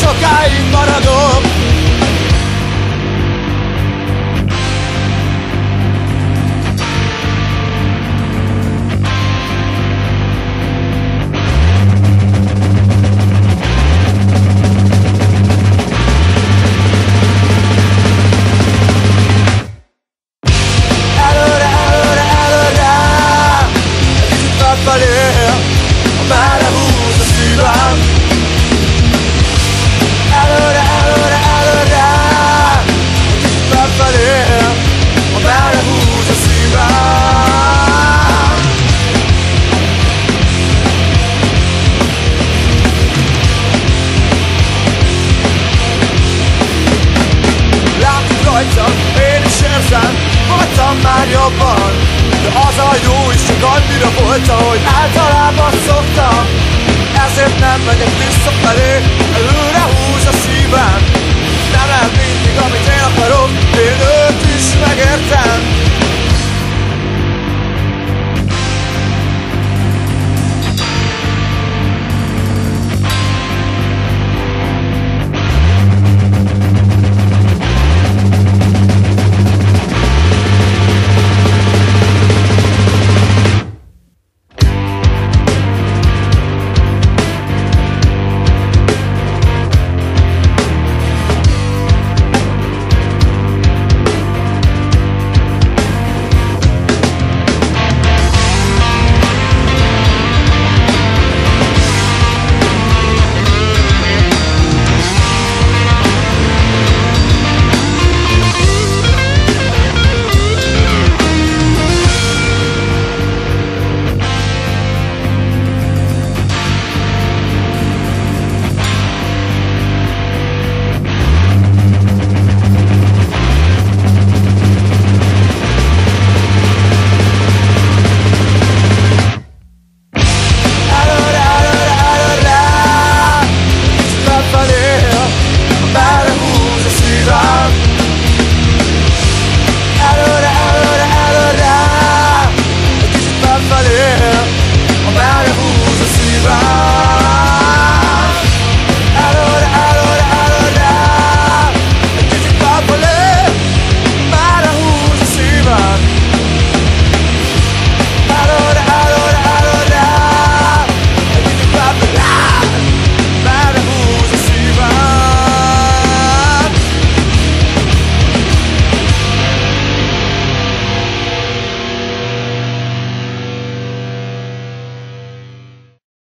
sokáig maradok. Amerre húz a szívem. Előre, előre, előre, kicsit befelé, amerre húz a szívem. Látod rajtam, én is érzem, voltam már jobban, de az a jó is csak annyira volt, ahogy általában szoktam. Ezért nem megyek visszafelé, előre